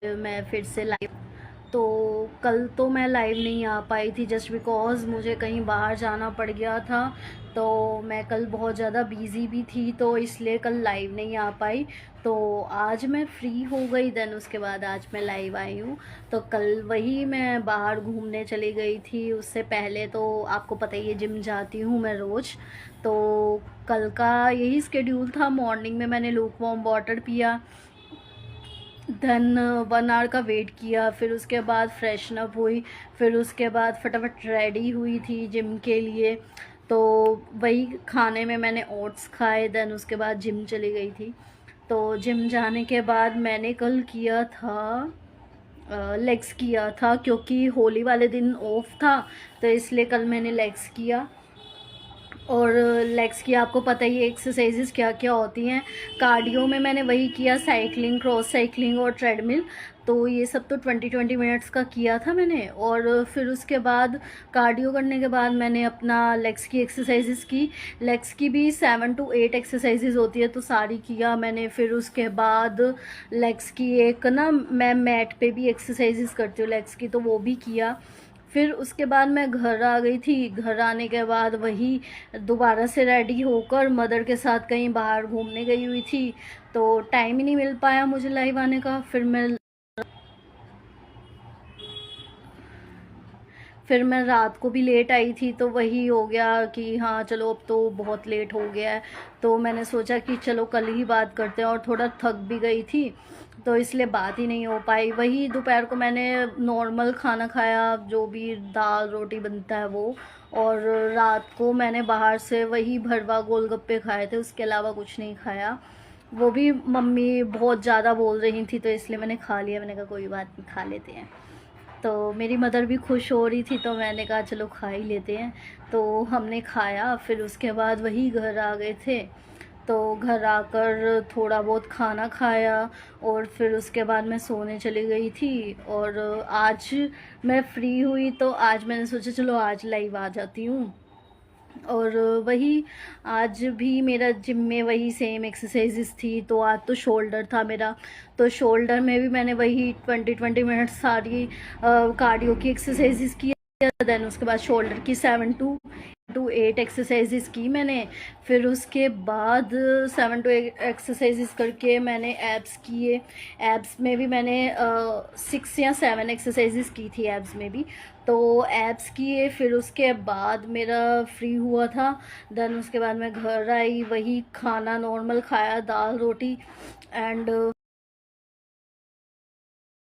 मैं फिर से लाइव। तो कल तो मैं लाइव नहीं आ पाई थी जस्ट बिकॉज़ मुझे कहीं बाहर जाना पड़ गया था। तो मैं कल बहुत ज़्यादा बिज़ी भी थी तो इसलिए कल लाइव नहीं आ पाई। तो आज मैं फ्री हो गई, देन उसके बाद आज मैं लाइव आई हूँ। तो कल वही मैं बाहर घूमने चली गई थी, उससे पहले तो आपको पता ही है जिम जाती हूँ मैं रोज़। तो कल का यही स्केड्यूल था, मॉर्निंग में मैंने लूक वार्म वाटर पिया, देन 1 आवर का वेट किया, फिर उसके बाद फ्रेशन अप हुई, फिर उसके बाद फटाफट रेडी हुई थी जिम के लिए। तो वही खाने में मैंने ओट्स खाए, देन उसके बाद जिम चली गई थी। तो जिम जाने के बाद मैंने कल किया था लेग्स किया था, क्योंकि होली वाले दिन ऑफ था तो इसलिए कल मैंने लेग्स किया। और लेग्स की आपको पता ही है एक्सरसाइजेस क्या क्या होती हैं। कार्डियो में मैंने वही किया, साइकिलिंग, क्रॉस साइकिलिंग और ट्रेडमिल। तो ये सब तो 20-20 मिनट्स का किया था मैंने। और फिर उसके बाद कार्डियो करने के बाद मैंने अपना लेग्स की एक्सरसाइजेस की। लेग्स की भी 7 to 8 एक्सरसाइजेस होती है तो सारी किया मैंने। फिर उसके बाद लेग्स की एक ना, मैं मैट पे भी एक्सरसाइजेस करती हूँ लेग्स की, तो वो भी किया। फिर उसके बाद मैं घर आ गई थी। घर आने के बाद वही दोबारा से रेडी होकर मदर के साथ कहीं बाहर घूमने गई हुई थी। तो टाइम ही नहीं मिल पाया मुझे लाइव आने का। फिर मैं रात को भी लेट आई थी, तो वही हो गया कि हाँ चलो अब तो बहुत लेट हो गया है। तो मैंने सोचा कि चलो कल ही बात करते हैं, और थोड़ा थक भी गई थी तो इसलिए बात ही नहीं हो पाई। वही दोपहर को मैंने नॉर्मल खाना खाया, जो भी दाल रोटी बनता है वो। और रात को मैंने बाहर से वही भरवा गोलगप्पे खाए थे, उसके अलावा कुछ नहीं खाया। वो भी मम्मी बहुत ज़्यादा बोल रही थी तो इसलिए मैंने खा लिया। मैंने कहा कोई बात नहीं, खा लेते हैं। तो मेरी मदर भी खुश हो रही थी तो मैंने कहा चलो खा ही लेते हैं। तो हमने खाया, फिर उसके बाद वही घर आ गए थे। तो घर आकर थोड़ा बहुत खाना खाया, और फिर उसके बाद मैं सोने चली गई थी। और आज मैं फ्री हुई तो आज मैंने सोचा चलो आज लाइव आ जाती हूँ। और वही आज भी मेरा जिम में वही सेम एक्सरसाइजेस थी। तो आज तो शोल्डर था मेरा, तो शोल्डर में भी मैंने वही 20-20 मिनट्स सारी कार्डियो की एक्सरसाइजेस की। देन उसके बाद शोल्डर की 7 to 8 एक्सरसाइजेस की मैंने। फिर उसके बाद 7 to 8 एक्सरसाइजेस करके मैंने एब्स किए। एब्स में भी मैंने 6 या 7 एक्सरसाइजेस की थी एब्स में भी। तो एब्स किए, फिर उसके बाद मेरा फ्री हुआ था। देन उसके बाद मैं घर आई, वही खाना नॉर्मल खाया, दाल रोटी एंड